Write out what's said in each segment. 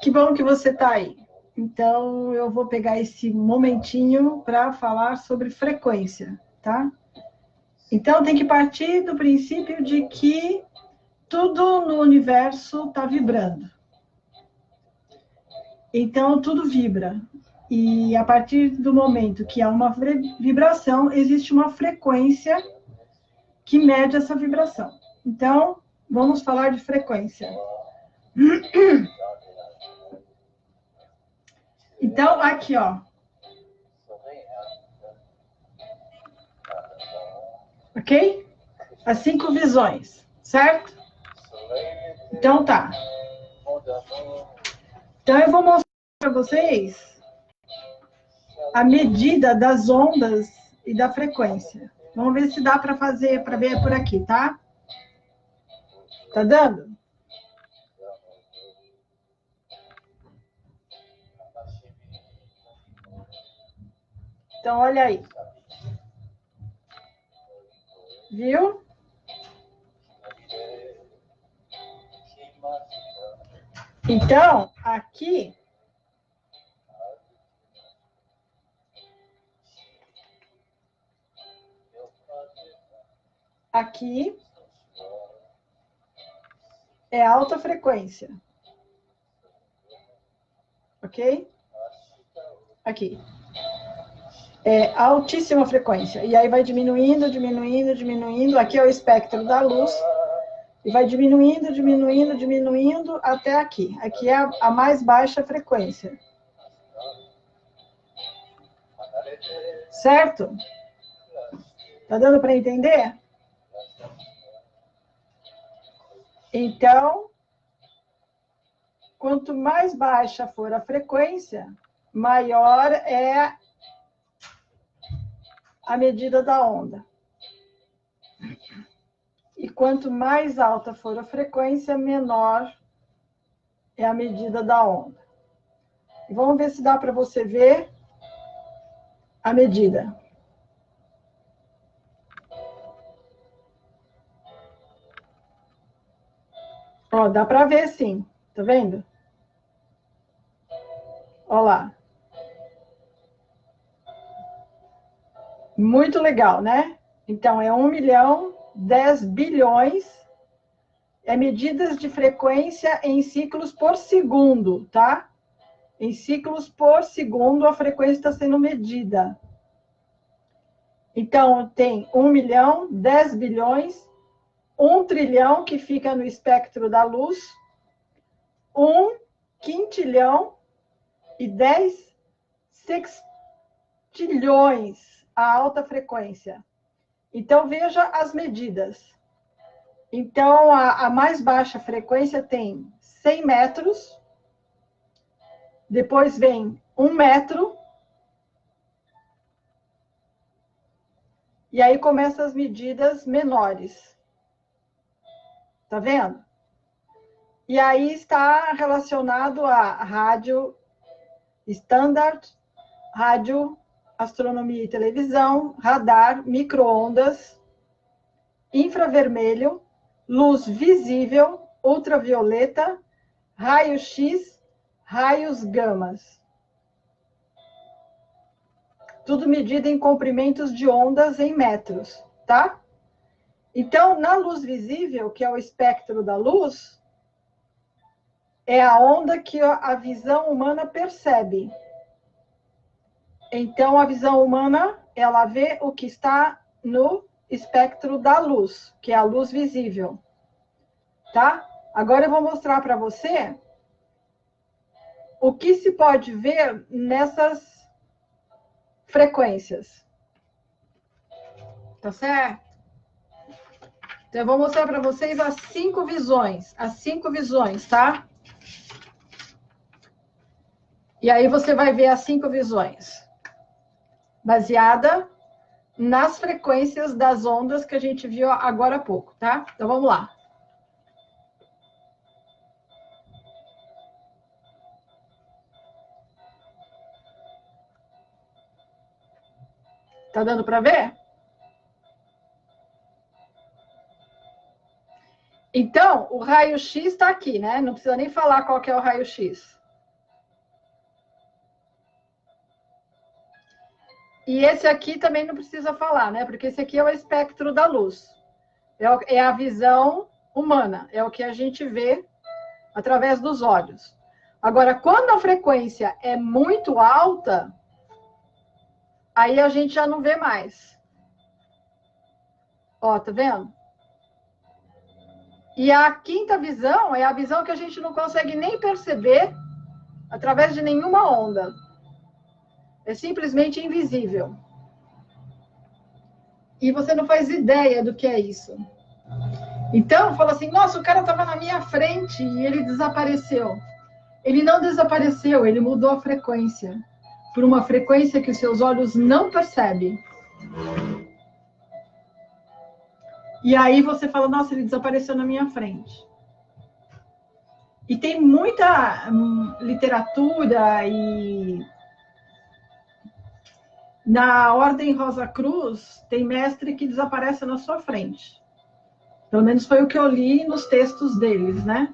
Que bom que você está aí. Então, eu vou pegar esse momentinho para falar sobre frequência, tá? Então, tem que partir do princípio de que tudo no universo está vibrando. Então, tudo vibra. E a partir do momento que há uma vibração, existe uma frequência que mede essa vibração. Então, vamos falar de frequência. Então, aqui, ó. Ok? As 5 visões, certo? Então, tá. Então, eu vou mostrar para vocês a medida das ondas e da frequência. Vamos ver se dá para fazer, para ver por aqui, tá? Tá dando? Então, olha aí. Viu? Então, aqui é alta frequência. Ok? Aqui. É altíssima frequência. E aí vai diminuindo, diminuindo, diminuindo. Aqui é o espectro da luz. E vai diminuindo, diminuindo, diminuindo até aqui. Aqui é a mais baixa frequência. Certo? Tá dando para entender? Então, quanto mais baixa for a frequência, maior é a medida da onda. E quanto mais alta for a frequência, menor é a medida da onda. E vamos ver se dá para você ver a medida. Ó, dá para ver sim. Tá vendo? Ó lá. Muito legal, né? Então, é 1 milhão, 10 bilhões, medidas de frequência em ciclos por segundo, tá? Em ciclos por segundo, a frequência está sendo medida. Então, tem 1 milhão, 10 bilhões, 1 trilhão, que fica no espectro da luz, 1 quintilhão e 10 sextilhões, a alta frequência. Então, veja as medidas. Então, a mais baixa frequência tem 100 metros, depois vem 1 metro, e aí começam as medidas menores. Tá vendo? E aí está relacionado a rádio standard, rádio, astronomia e televisão, radar, micro-ondas, infravermelho, luz visível, ultravioleta, raio-x, raios gamas. Tudo medido em comprimentos de ondas em metros, tá? Então, na luz visível, que é o espectro da luz, é a onda que a visão humana percebe. Então, a visão humana, ela vê o que está no espectro da luz, que é a luz visível. Tá? Agora eu vou mostrar para você o que se pode ver nessas frequências. Tá certo? Então, eu vou mostrar para vocês as 5 visões. As 5 visões, tá? E aí você vai ver as 5 visões. Baseada nas frequências das ondas que a gente viu agora há pouco, tá? Então, vamos lá. Tá dando para ver? Então, o raio-x está aqui, né? Não precisa nem falar qual que é o raio-x. E esse aqui também não precisa falar, né? Porque esse aqui é o espectro da luz. É a visão humana, é o que a gente vê através dos olhos. Agora, quando a frequência é muito alta, aí a gente já não vê mais. Ó, tá vendo? E a quinta visão é a visão que a gente não consegue nem perceber através de nenhuma onda. É simplesmente invisível. E você não faz ideia do que é isso. Então, fala assim, nossa, o cara estava na minha frente e ele desapareceu. Ele não desapareceu, ele mudou a frequência. Por uma frequência que os seus olhos não percebem. E aí você fala, nossa, ele desapareceu na minha frente. E tem muita literatura e... Na Ordem Rosa Cruz, tem mestre que desaparece na sua frente. Pelo menos foi o que eu li nos textos deles, né?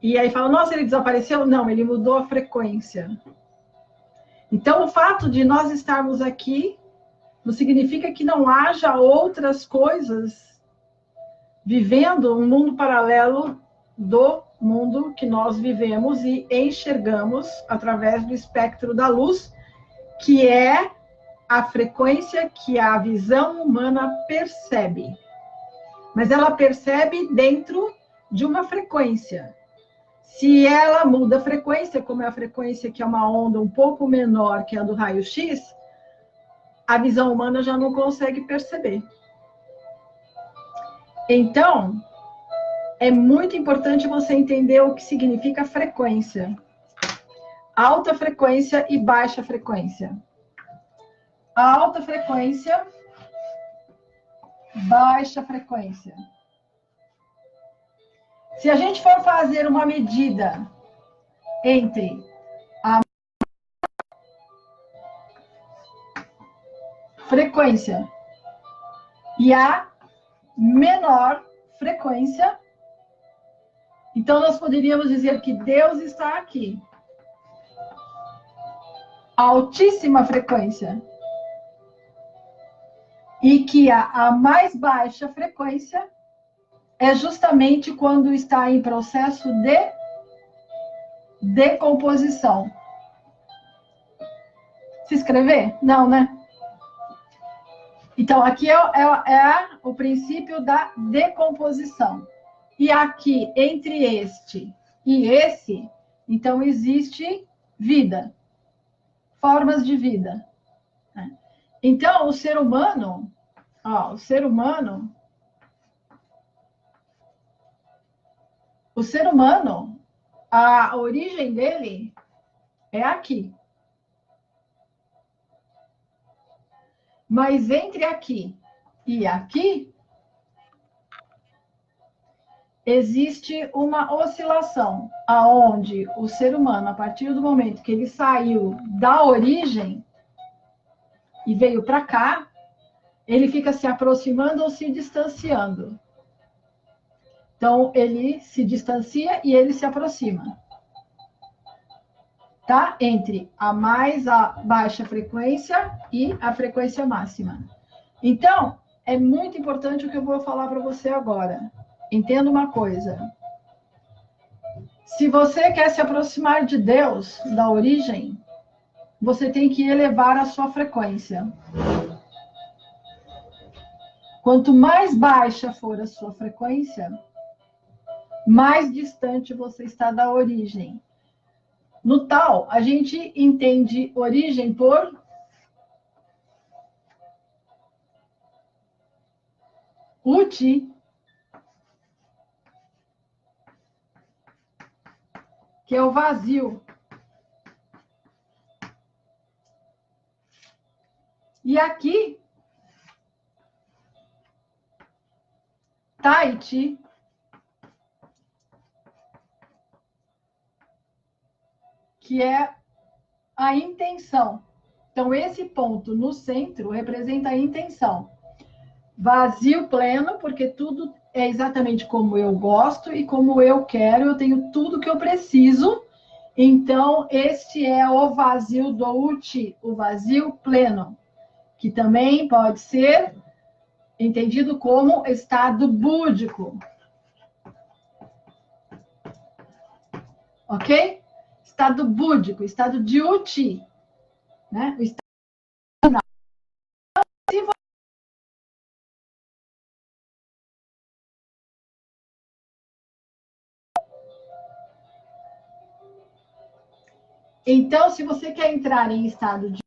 E aí fala, nossa, ele desapareceu? Não, ele mudou a frequência. Então, o fato de nós estarmos aqui não significa que não haja outras coisas vivendo um mundo paralelo do mundo que nós vivemos e enxergamos através do espectro da luz, que é a frequência que a visão humana percebe. Mas ela percebe dentro de uma frequência. Se ela muda a frequência, como é a frequência que é uma onda um pouco menor que a do raio-x, a visão humana já não consegue perceber. Então, é muito importante você entender o que significa frequência. Alta frequência e baixa frequência. A alta frequência, baixa frequência. Se a gente for fazer uma medida entre a frequência e a menor frequência, então nós poderíamos dizer que Deus está aqui. A altíssima frequência. E que a mais baixa frequência é justamente quando está em processo de decomposição. Se escrever? Não, né? Então, aqui é o princípio da decomposição. E aqui, entre este e esse, então existe vida. Formas de vida. Então, o ser humano, a origem dele é aqui. Mas entre aqui e aqui, existe uma oscilação, aonde o ser humano, a partir do momento que ele saiu da origem e veio para cá, ele fica se aproximando ou se distanciando. Então, ele se distancia e ele se aproxima. Tá? Entre a baixa frequência e a frequência máxima. Então, é muito importante o que eu vou falar para você agora. Entenda uma coisa. Se você quer se aproximar de Deus, da origem, você tem que elevar a sua frequência. Quanto mais baixa for a sua frequência, mais distante você está da origem. No tal, a gente entende origem por uti, que é o vazio. E aqui, taiti, que é a intenção. Então, esse ponto no centro representa a intenção. Vazio pleno, porque tudo é exatamente como eu gosto e como eu quero, eu tenho tudo que eu preciso. Então, este é o vazio do uti, o vazio pleno. que também pode ser entendido como estado búdico. Ok? Estado búdico, estado de uti, né? O estado final. Então, se você quer entrar em estado de...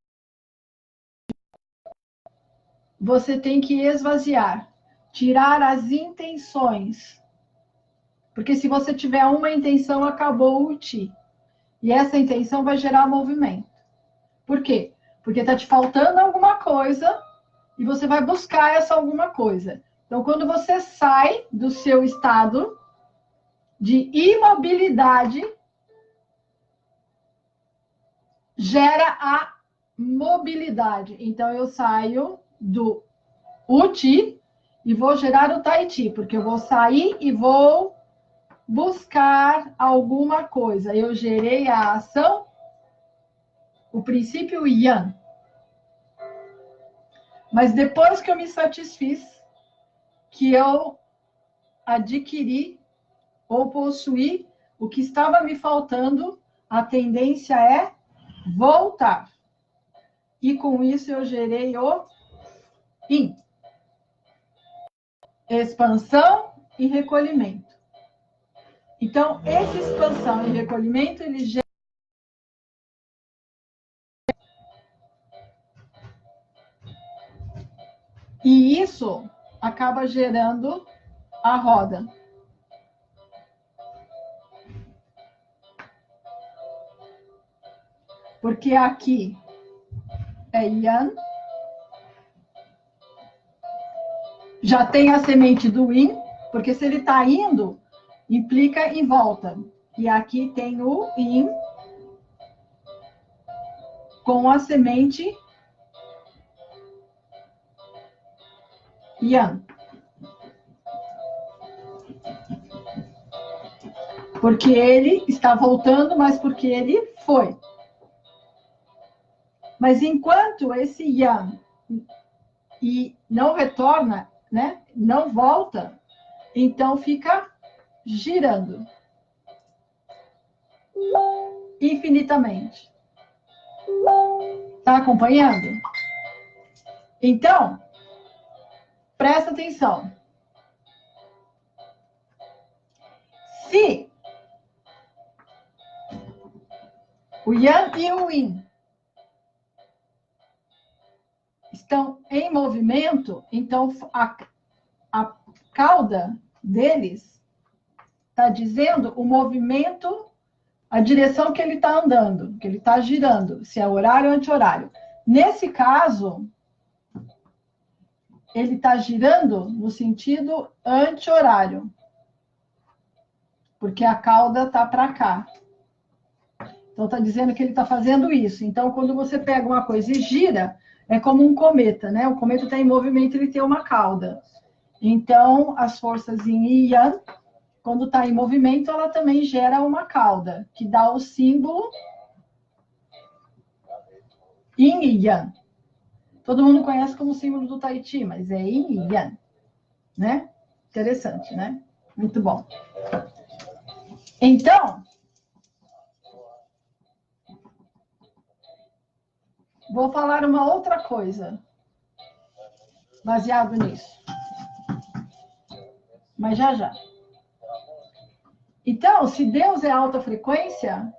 Você tem que esvaziar, tirar as intenções. Porque se você tiver uma intenção, acabou o ti. E essa intenção vai gerar movimento. Por quê? Porque está te faltando alguma coisa e você vai buscar essa alguma coisa. Então, quando você sai do seu estado de imobilidade, gera a mobilidade. Então, eu saio do uti e vou gerar o taiti, porque eu vou sair e vou buscar alguma coisa. Eu gerei a ação, o princípio yang. Mas depois que eu me satisfiz, que eu adquiri ou possuí o que estava me faltando, a tendência é voltar. E com isso eu gerei o yin. Expansão e recolhimento. Então, essa expansão e recolhimento, ele gera... E isso acaba gerando a roda. Porque aqui é Yan. Já tem a semente do Yin, porque se ele está indo, implica em volta. E aqui tem o Yin com a semente Yang. Porque ele está voltando, mas porque ele foi. Mas enquanto esse Yang e não retorna, né, não volta, então fica girando infinitamente. Está acompanhando? Então, presta atenção. Se o Yang e o Yin estão em movimento, então a cauda deles está dizendo o movimento, a direção que ele está andando, que ele está girando, se é horário ou anti-horário. Nesse caso, ele está girando no sentido anti-horário, porque a cauda está para cá. Então, está dizendo que ele está fazendo isso. Então, quando você pega uma coisa e gira, é como um cometa, né? O cometa está em movimento, ele tem uma cauda. Então, as forças Yin e Yang, quando está em movimento, ela também gera uma cauda, que dá o símbolo Yin e Yang. Todo mundo conhece como símbolo do Tai Chi, mas é Yin e Yang, né? Interessante, né? Muito bom. Então, vou falar uma outra coisa baseado nisso. Mas já, já. Então, se Deus é alta frequência,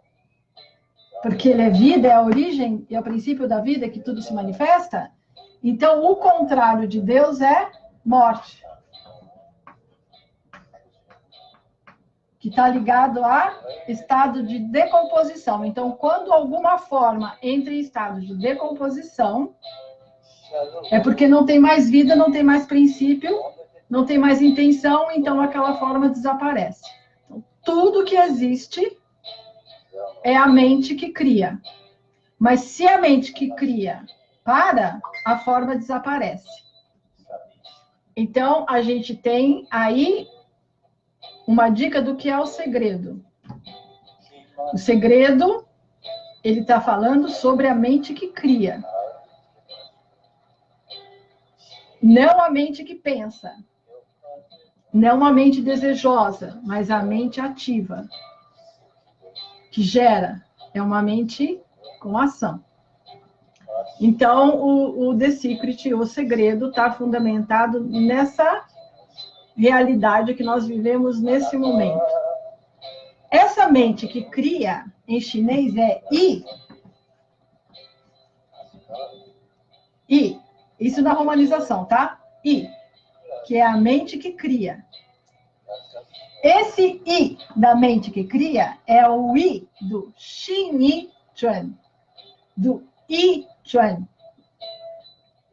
porque ele é vida, é a origem e é o princípio da vida que tudo se manifesta, então o contrário de Deus é morte. Que está ligado a estado de decomposição. Então, quando alguma forma entra em estado de decomposição, é porque não tem mais vida, não tem mais princípio, não tem mais intenção, então aquela forma desaparece. Então, tudo que existe é a mente que cria. Mas se a mente que cria para, a forma desaparece. Então, a gente tem aí uma dica do que é o segredo. O segredo, ele está falando sobre a mente que cria. Não a mente que pensa. Não a mente desejosa, mas a mente ativa. Que gera. É uma mente com ação. Então, o The Secret, o segredo, está fundamentado nessa realidade que nós vivemos nesse momento. Essa mente que cria, em chinês, é I. I. Isso na romanização, tá? I. Que é a mente que cria. Esse I da mente que cria é o I do Xin Yi Chuan. Do I Chuan.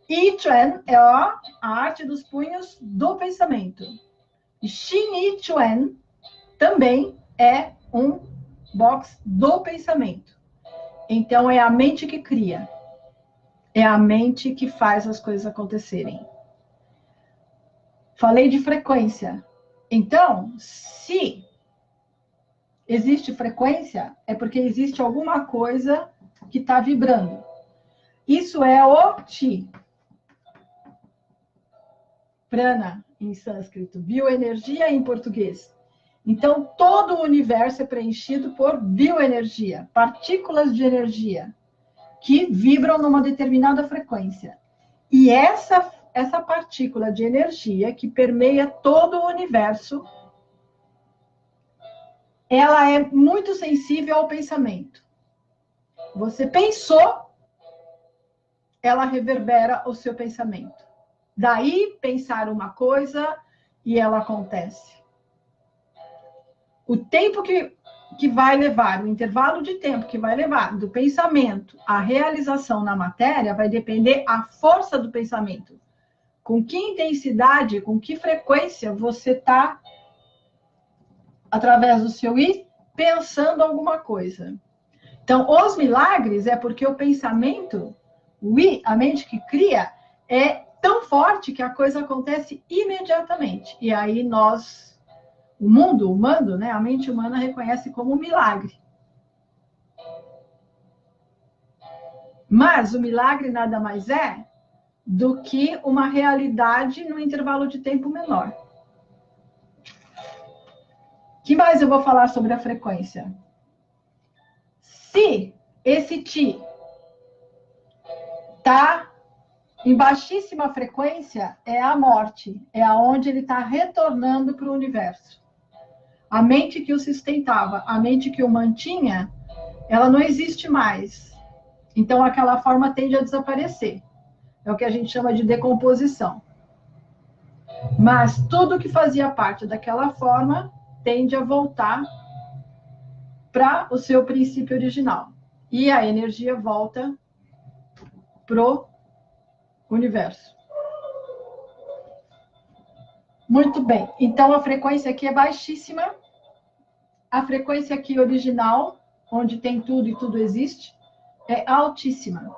I Chuan é a arte dos punhos do pensamento. E Xin Yi Chuan também é um box do pensamento. Então, é a mente que cria. É a mente que faz as coisas acontecerem. Falei de frequência. Então, se existe frequência, é porque existe alguma coisa que está vibrando. Isso é o Chi. Prana, em sânscrito. Bioenergia, em português. Então, todo o universo é preenchido por bioenergia, partículas de energia, que vibram numa determinada frequência. E essa partícula de energia que permeia todo o universo, ela é muito sensível ao pensamento. Você pensou, ela reverbera o seu pensamento. Daí, pensar uma coisa e ela acontece. O tempo que vai levar, o intervalo de tempo que vai levar do pensamento à realização na matéria vai depender da força do pensamento. Com que intensidade, com que frequência você está, através do seu I, pensando alguma coisa. Então, os milagres é porque o pensamento, o I, a mente que cria, é tão forte que a coisa acontece imediatamente. E aí nós, o mundo humano, né, a mente humana reconhece como um milagre. Mas o milagre nada mais é do que uma realidade num intervalo de tempo menor. O que mais eu vou falar sobre a frequência? Se esse Ti está em baixíssima frequência, é a morte, é aonde ele está retornando para o universo. A mente que o sustentava, a mente que o mantinha, ela não existe mais. Então, aquela forma tende a desaparecer. É o que a gente chama de decomposição. Mas tudo que fazia parte daquela forma tende a voltar para o seu princípio original. E a energia volta pro universo. Muito bem. Então, a frequência aqui é baixíssima. A frequência aqui original, onde tem tudo e tudo existe, é altíssima.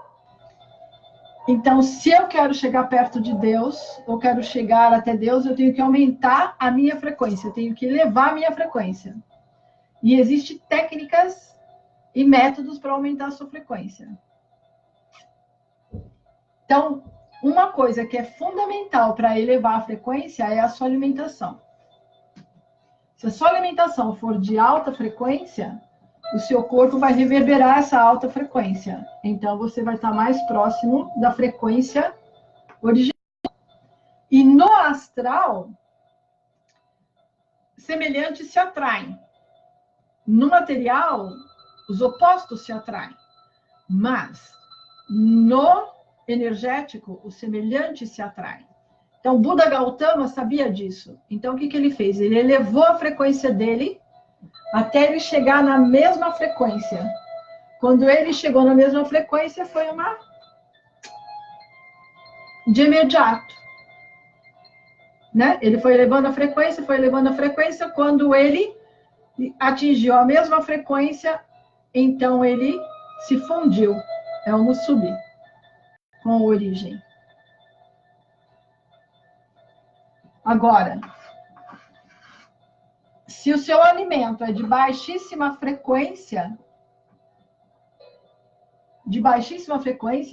Então, se eu quero chegar perto de Deus, ou quero chegar até Deus, eu tenho que aumentar a minha frequência, eu tenho que elevar a minha frequência. E existem técnicas e métodos para aumentar a sua frequência. Então, uma coisa que é fundamental para elevar a frequência é a sua alimentação. Se a sua alimentação for de alta frequência, o seu corpo vai reverberar essa alta frequência. Então, você vai estar mais próximo da frequência original. E no astral, semelhantes se atraem. No material, os opostos se atraem. Mas, no energético, os semelhantes se atraem. Então, Buda Gautama sabia disso. Então, o que ele fez? Ele elevou a frequência dele até ele chegar na mesma frequência. Quando ele chegou na mesma frequência, foi uma de imediato. Né? Ele foi elevando a frequência, foi elevando a frequência. Quando ele atingiu a mesma frequência, então ele se fundiu. É o Musubi, com a origem. Agora, se o seu alimento é de baixíssima frequência,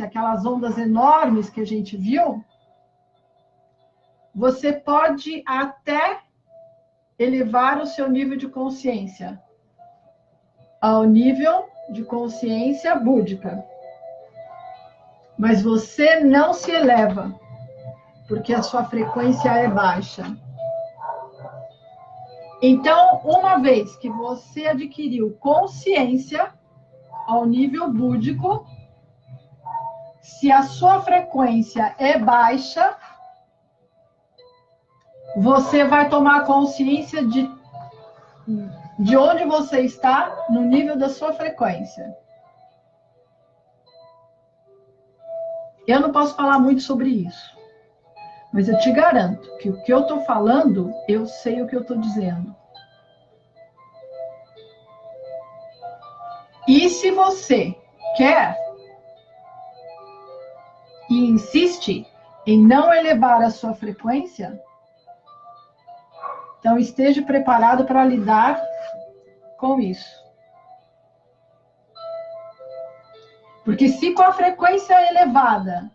aquelas ondas enormes que a gente viu, você pode até elevar o seu nível de consciência ao nível de consciência búdica. Mas você não se eleva, porque a sua frequência é baixa. Então, uma vez que você adquiriu consciência ao nível búdico, se a sua frequência é baixa, você vai tomar consciência de onde você está no nível da sua frequência. Eu não posso falar muito sobre isso, mas eu te garanto que o que eu estou falando, eu sei o que eu estou dizendo. E se você quer e insiste em não elevar a sua frequência, então esteja preparado para lidar com isso. Porque se com a frequência elevada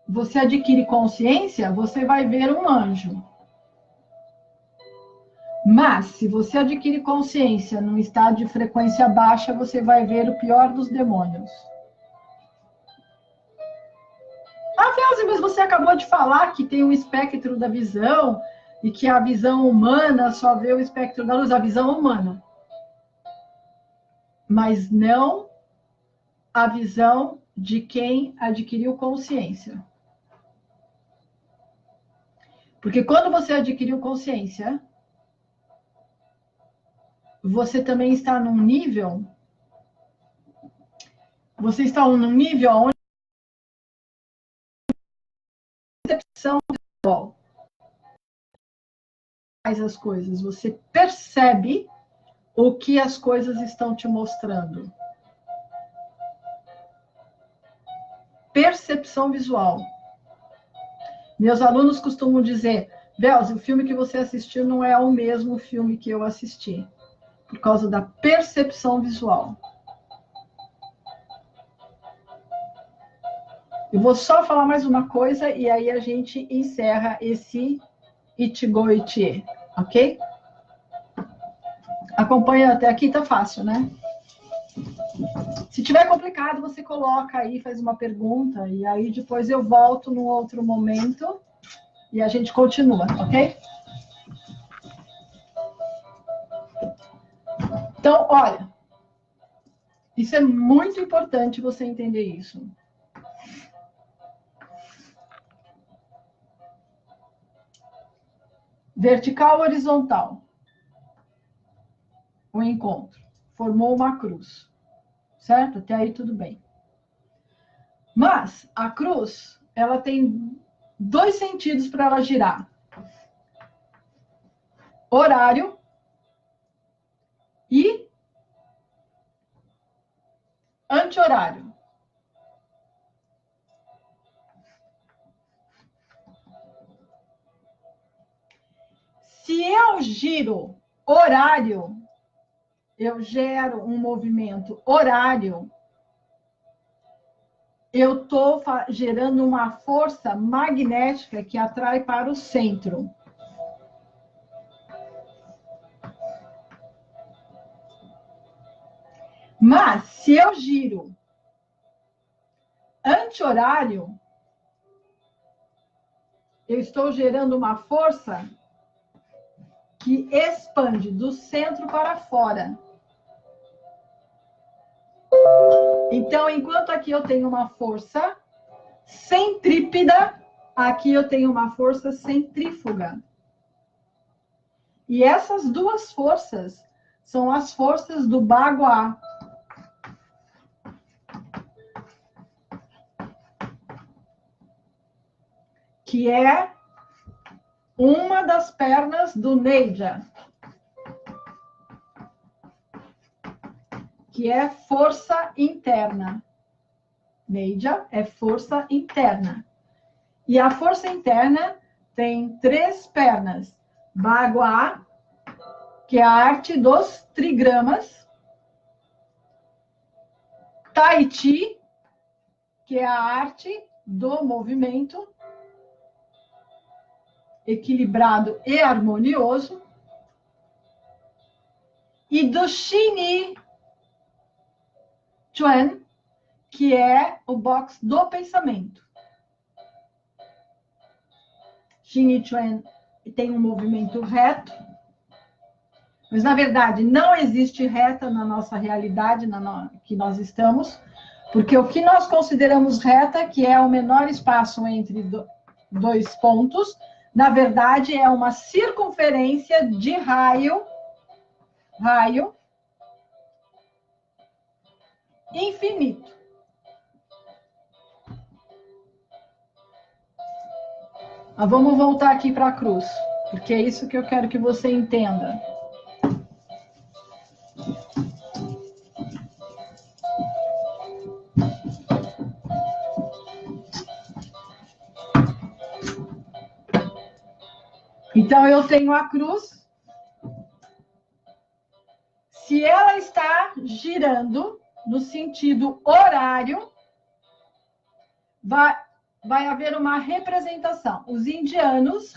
você adquire consciência, você vai ver um anjo. Mas, se você adquire consciência num estado de frequência baixa, você vai ver o pior dos demônios. Ah, Felzi, mas você acabou de falar que tem um espectro da visão e que a visão humana só vê o espectro da luz, a visão humana. Mas não a visão de quem adquiriu consciência. Porque quando você adquiriu consciência, você também está num nível... Você está num nível onde a percepção visual faz as coisas. Você percebe o que as coisas estão te mostrando. Percepção visual. Meus alunos costumam dizer, Belzi, o filme que você assistiu não é o mesmo filme que eu assisti, por causa da percepção visual. Eu vou só falar mais uma coisa e aí a gente encerra esse Ichigo Ichie, ok? Acompanha até aqui, tá fácil, né? Se tiver complicado, você coloca aí, faz uma pergunta, e aí depois eu volto num outro momento e a gente continua, ok? Então, olha, isso é muito importante você entender isso. Vertical, horizontal. O encontro. Formou uma cruz. Certo? Até aí tudo bem. Mas a cruz, ela tem dois sentidos para ela girar. Horário e anti-horário. Se eu giro horário, eu gero um movimento horário, eu estou gerando uma força magnética que atrai para o centro. Mas, se eu giro anti-horário, eu estou gerando uma força que expande do centro para fora. Então, enquanto aqui eu tenho uma força centrípeta, aqui eu tenho uma força centrífuga. E essas duas forças são as forças do Bagua. Que é uma das pernas do Neija. Que é força interna. Neija é força interna. E a força interna tem três pernas. Bagua, que é a arte dos trigramas. Tai Chi, que é a arte do movimento. equilibrado e harmonioso, e do Xinyi Chuan, que é o box do pensamento. Xinyi Chuan tem um movimento reto, mas, na verdade, não existe reta na nossa realidade, que nós estamos, porque o que nós consideramos reta, que é o menor espaço entre dois pontos, na verdade, é uma circunferência de raio infinito. Mas vamos voltar aqui para a cruz, porque é isso que eu quero que você entenda. Então, eu tenho a cruz. Se ela está girando no sentido horário, vai haver uma representação. Os indianos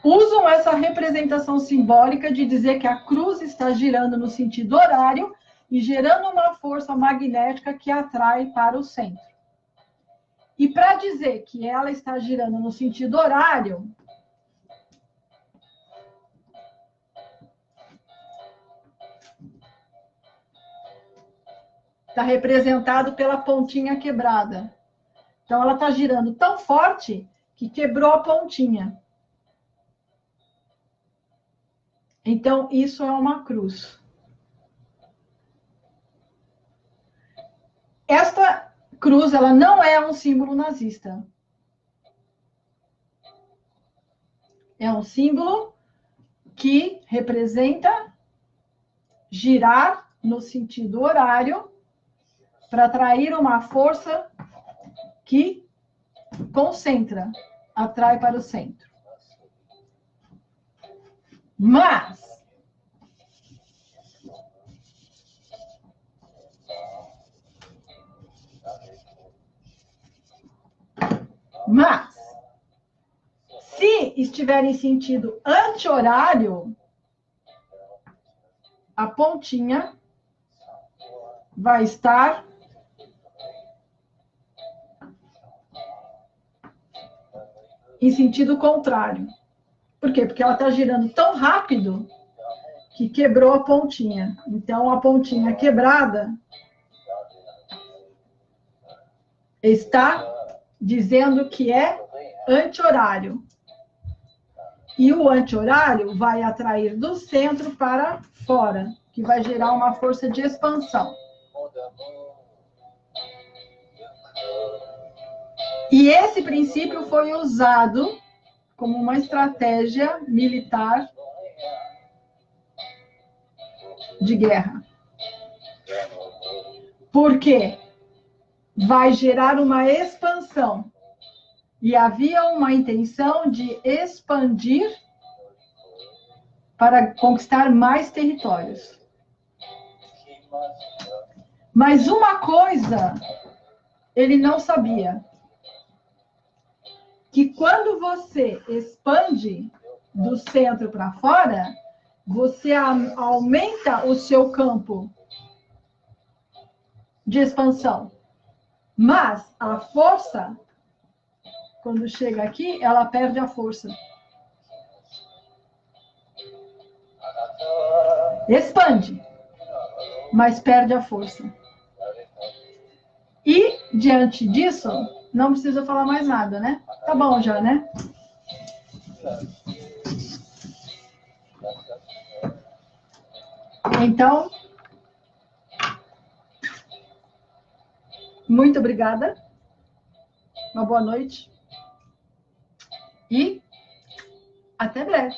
usam essa representação simbólica de dizer que a cruz está girando no sentido horário e gerando uma força magnética que atrai para o centro. E para dizer que ela está girando no sentido horário, está representado pela pontinha quebrada. Então, ela está girando tão forte que quebrou a pontinha. Então, isso é uma cruz. Esta cruz, ela não é um símbolo nazista. É um símbolo que representa girar no sentido horário para atrair uma força que concentra, atrai para o centro. Mas se estiver em sentido anti-horário, a pontinha vai estar em sentido contrário. Por quê? Porque ela está girando tão rápido que quebrou a pontinha. Então, a pontinha quebrada está dizendo que é anti-horário. E o anti-horário vai atrair do centro para fora, que vai gerar uma força de expansão. E esse princípio foi usado como uma estratégia militar de guerra. Por quê? Vai gerar uma expansão. E havia uma intenção de expandir para conquistar mais territórios. Mas uma coisa ele não sabia. Que quando você expande do centro para fora, você aumenta o seu campo de expansão. Mas a força, quando chega aqui, ela perde a força. Expande, mas perde a força. E, diante disso, não precisa falar mais nada, né? Tá bom já, né? Então, muito obrigada. Uma boa noite. E até breve.